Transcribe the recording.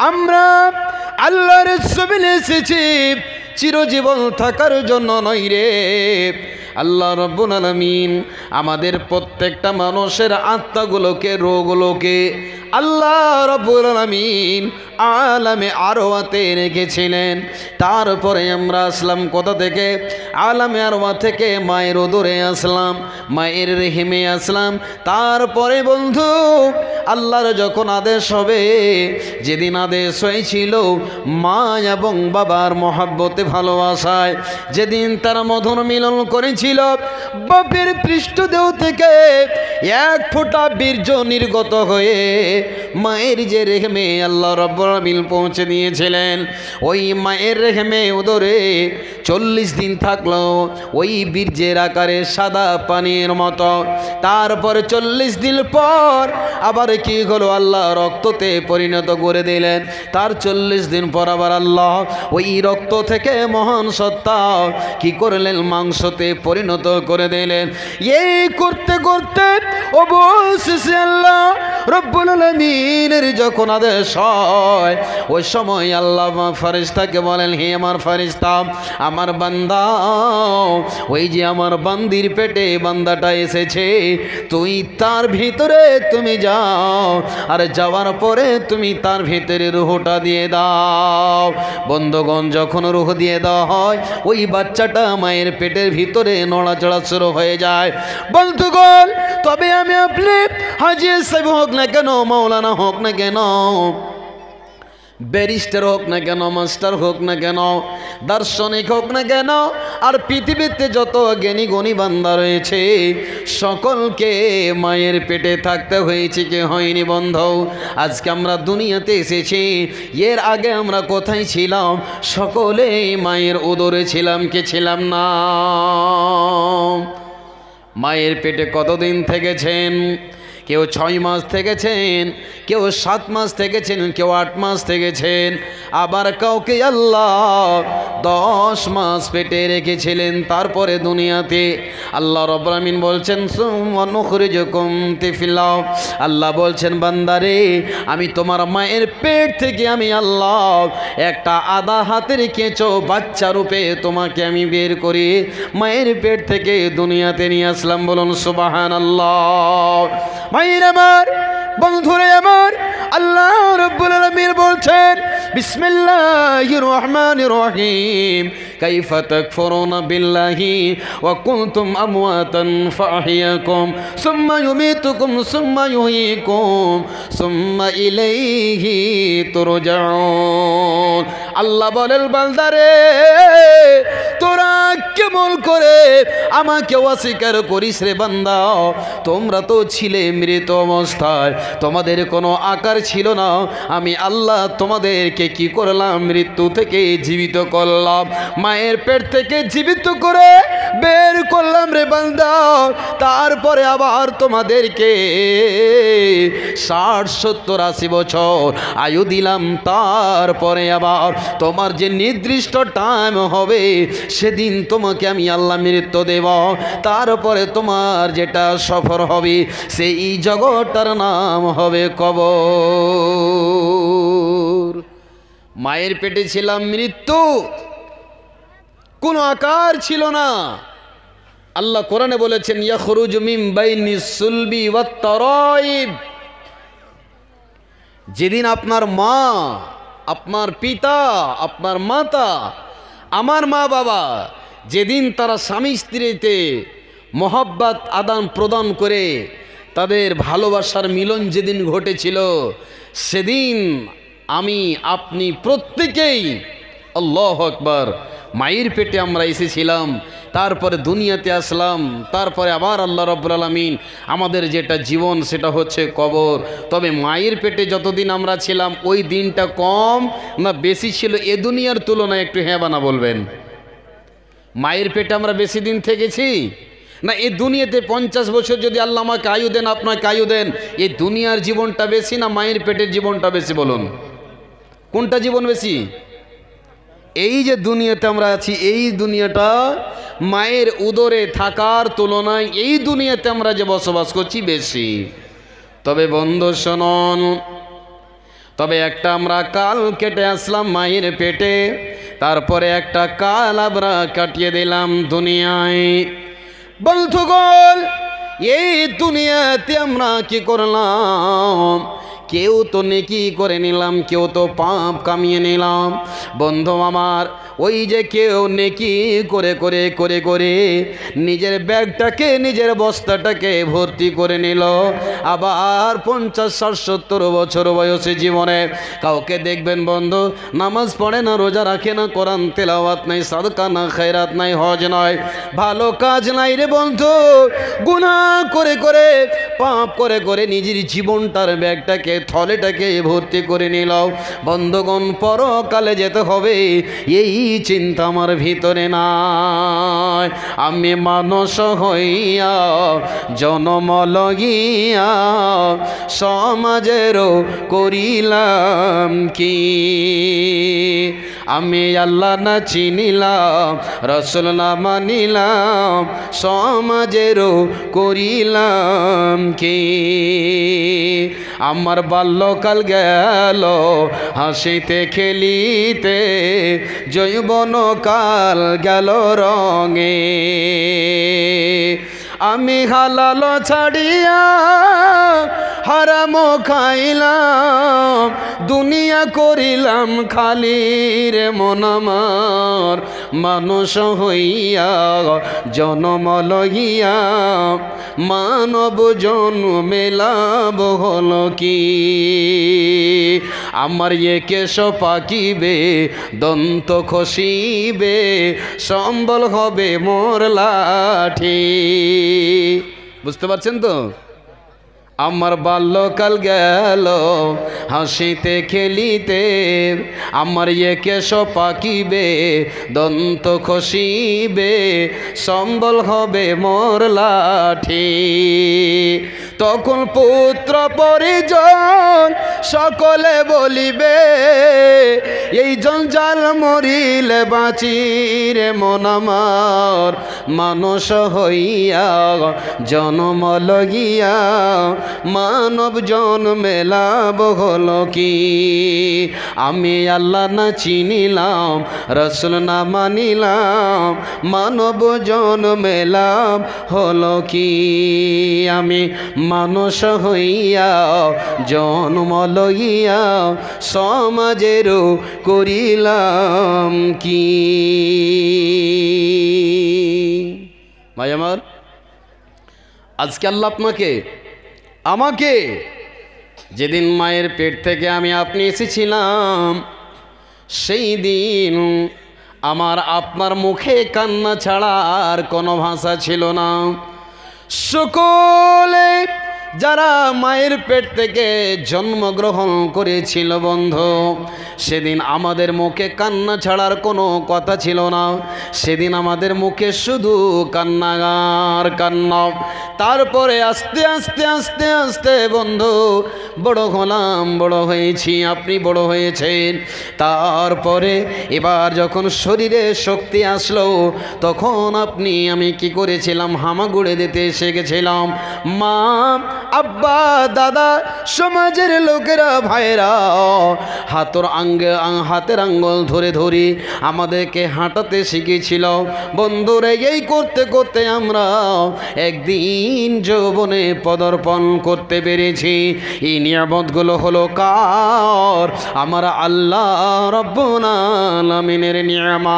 আমরা আল্লাহর জমিনে এসেছি চিরজীবন থাকার জন্য নয় রে। আল্লাহ রাব্বুল আলামিন আমাদের প্রত্যেকটা মানুষের আত্মাগুলোকে, রোগগুলোকে আল্লাহ রাব্বুল আলামিন আলামে আরওয়াতে রেখেছিলেন। তারপরে আমরা আসলাম কোথা থেকে? আলামে আরওয়া থেকে মায়ের উদরে আসলাম, মায়ের রেহেমে আসলাম। তারপরে বন্ধু আল্লাহর যখন আদেশ হবে, যেদিন আদেশ হয়েছিল মা এবং বাবার মহাব্বতে, ভালোবাসায়, যেদিন তারা মধুর মিলন করেছিল, বাপের পৃষ্ঠদেহ থেকে এক ফোঁটা বীর্য নির্গত হয়ে মায়ের যে রেহেমে আল্লাহ রাব্বুল আলামিন পৌঁছে দিয়েছিলেন, ওই মায়ের রেহেমে উদরে 40 দিন থাকলো ওই বীর্যের আকারে সাদা পানির মতো। তারপরে 40 দিন পর আবার কি হলো? আল্লাহ রক্ততে পরিণত করে দিলেন। তার 40 দিন পর আবার আল্লাহ ওই রক্ত থেকে মহান সত্তা কি করলেন? মাংসতে পরিণত করে দিলেন। এই করতে করতে অবশেষে আল্লাহ রব্বুল আলামিনের যখন আদেশ হয়, ওই সময় আল্লাহ ফেরেশতাকে বলেন, হে আমার ফেরেশতা, আমার বান্দা, ওই যে আমার বান্দির পেটে বান্দাটা এসেছে, তুই তার ভিতরে তুমি যাও, আর যাওয়ার পরে তুমি তার ভিতরে রুহটা দিয়ে দাও। বন্ধুগণ, যখন রুহ দিয়ে দেওয়া হয়, ওই বাচ্চাটা মায়ের পেটের ভিতরে নড়াচড়া শুরু হয়ে যায়। বন্ধুগণ, তবে আমি আপনি হাজী সাহেব হোক না কেন, মাওলানা হোক না কেন, ব্যারিস্টার হোক না কেন, মাস্টার হোক না কেন, দার্শনিক হোক না কেন, আর পৃথিবীতে যত জ্ঞানী গুণী বান্দা রয়েছে, সকলকে মায়ের পেটে থাকতে হয়েছে, কি হয়নি বন্ধু? আজকে আমরা দুনিয়াতে এসেছি, এর আগে আমরা কোথায় ছিলাম? সকলেই মায়ের উদরে ছিলাম, কি ছিলাম না? মায়ের পেটে কতদিন থেকেছেন? কেউ 6 মাস থেকেছেন, কেউ 7 মাস থেকেছেন, কেউ 8 মাস থেকেছেন, আবার কাউকে আল্লাহ 10 মাস পেটে রেখেছিলেন। তারপরে দুনিয়াতে আল্লাহ রাব্বুল আলামিন বলছেন, সুম্মা নুখরিজুকুম তিফলা, আল্লাহ বলছেন, বান্দারে, আমি তোমার মায়ের পেট থেকে আমি আল্লাহ একটা আধা হাতের কেঁচো বাচ্চা রূপে তোমাকে আমি বের করি মায়ের পেট থেকে দুনিয়াতে নিয়ে আসলাম। বলুন সুবহানাল্লাহ। মায়ের আমার, বন্ধুরে আমার, আল্লাহ রাব্বুল আলামিন বলছেন, বিসমিল্লাহির রহমানির রহিম, কাইফা তাকফুরুনা বিল্লাহি ওয়া কুনতুম আমওয়াতান ফাহিয়াকুম সুম্মা ইউমীতুকুম সুম্মা ইউহয়িকুম সুম্মা ইলাইহি তুরজাউন। আল্লাহ বলেন, বান্দারে, তোরা কেমন করে আমাকে অস্বীকার করিস রে বান্দা? তোমরা তো ছিলে মৃত অবস্থায়, তোমাদের কোনো আকার ছিল না। আমি আল্লাহ তোমাদেরকে কি করলাম? মৃত্যু থেকে জীবিত করলাম, মায়ের পেট থেকে জীবিত করে বের করলাম রে বান্দা। তারপরে আবার তোমাদেরকে 60, 70, 80 বছর আয়ু দিলাম। তারপরে আবার তোমার যে নির্দিষ্ট টাইম হবে, সেদিন তোমাকে আমি আল্লাহ মৃত্যু দেব। তারপরে তোমার যেটা সফর হবে, সেই জগৎটার নাম হবে কবর। মায়ের পেটে ছিলাম, মৃত্যু কোনো আকার ছিল না। আল্লাহ কোরআনে বলেছেন, ইয়াখরুজু মিন বাইনিস সুলবি ওয়াত তারাইব। যেদিন আপনার মা, আপনার পিতা, আপনার মাতা, আমার মা বাবা, যেদিন তারা স্বামী স্ত্রীতে মহব্বত আদান প্রদান করে তাদের ভালোবাসার মিলন যেদিন ঘটেছিল, সেদিন আমি আপনি প্রত্যেকেই, আল্লাহু আকবার, মায়ের পেটে আমরা এসেছিলাম। তারপরে দুনিয়াতে আসলাম। তারপরে আবার আল্লাহ রাব্বুল আলামিন আমাদের যেটা জীবন, সেটা হচ্ছে কবর। তবে মায়ের পেটে যতদিন আমরা ছিলাম, ওই দিনটা কম না বেশি ছিল এ দুনিয়ার তুলনায়? একটু হ্যাঁ বানা বলবেন। মায়ের পেটে আমরা বেশি দিন থেকেছি না এই দুনিয়াতে? 50 বছর যদি আল্লাহ আমাকে আয়ু দেন, আপনাকে আয়ু দেন, এই দুনিয়ার জীবনটা বেশি না মায়ের পেটের জীবনটা বেশি? বলুন, কোনটা জীবন বেশি? এই যে দুনিয়াতে আমরা আছি, এই দুনিয়াটা মায়ের উদরে থাকার তুলনায় এই দুনিয়াতে আমরা যে বসবাস করছি বেশি। তবে বন্ধু শুনুন, তবে একটা আমরা কাল কেটে আসলাম মায়ের পেটে, তারপরে একটা কাল আমরা কাটিয়ে দিলাম দুনিয়ায়। বন্ধুগণ, এই দুনিয়াতে আমরা কি করলাম? কেউ তো নেকি করে নিলাম, কেউ তো পাপ কামিয়ে নিলাম। বন্ধু আমার, ওই যে কেউ নেকি করে করে করে করে নিজের ব্যাগটাকে, নিজের বস্তাটাকে ভর্তি করে নিল, আবার 50, 60, 70 বছর বয়সে জীবনে কাউকে দেখবেন বন্ধু নামাজ পড়ে না, রোজা রাখে না, কোরআন তেলাওয়াত নাই, সাদকা না, খয়রাত নাই, হজ নয়, ভালো কাজ নাই রে বন্ধু। গুনাহ করে করে, পাপ করে করে নিজের জীবনটার ব্যাগটাকে, থলেটাকে ভর্তি করে নিল। বন্ধুগণ, পরকালে যেতে হবে এই চিন্তা আমার ভিতরে নাই। আমি মানুষ হইয়া জনম লগিয়া সমাজেরও করিলাম কি? আমি আল্লাহ না চিনিলাম, রসুল না মানিলাম, সমাজেরও করিলাম কি? আমার বাল্যকাল গেল হাসিতে খেলিতে, যৌবন কাল গেল রঙে। আমি হালাল ছাড়িয়া হারাম খাইলাম, দুনিয়া করিলাম খালি রে মন আমার। মানুষ হইয়া জনম লইয়া মানব জন্মে লাভ হলো কি? আমার এ কেশ পাকিবে, দন্ত খসিবে, সম্বল হবে মোর লাঠি। বুঝতে পারছেন তো? আমার বাল্যকাল গেল হাসিতে খেলিতে, আমার এ কেশ পাকিবে, দন্ত খসিবে, সম্বল হবে মোর লাঠি। তখন পুত্র পরিজন সকলে বলিবে, এই জঞ্জাল মরিলে বাঁচি রে মন আমার। মানুষ হইয়া জন্ম লগিয়া মানব জন্মে লাভ হলো কি? আমি আল্লাহ না চিনিলাম, রসুল না মানিলাম, মানব জন্মে লাভ হলো কি? আমি মানুষ হইয়া জন্ম লইয়া সমাজেরও করিলাম কি? ভাই আমার, আজকে আল্লাহ আপনাকে আমাকে, যেদিন মায়ের পেট থেকে আমি আপনি এসেছিলাম, সেই দিন আমার আপনার মুখে কান্না ছাড়া আর কোনো ভাষা ছিল না। সকলে যারা মায়ের পেট থেকে জন্মগ্রহণ করেছিল বন্ধু, সেদিন আমাদের মুখে কান্না ছাড়ার কোনো কথা ছিল না। সেদিন আমাদের মুখে শুধু কান্নাগার কান্না। তারপরে আস্তে আস্তে আস্তে আস্তে বন্ধু বড় হলাম, বড় হয়েছি, আপনি বড় হয়েছেন। তারপরে এবার যখন শরীরে শক্তি আসলো, তখন আপনি আমি কি করেছিলাম? হামাগুড়ে দিতে শিখেছিলাম। মা, আব্বা, দাদা, সমাজের লোকেরা, ভাইরা হাতের আঙ্গুল ধরে ধরে আমাদেরকে হাঁটাতে শিখেছিল। বন্ধুরে, এই করতে করতে আমরা একদিন যৌবনে পদার্পণ করতে পেরেছি। এই নিয়ামতগুলো হলো কার? আমার আল্লাহ রাব্বুল আলামিনের নিয়ামত।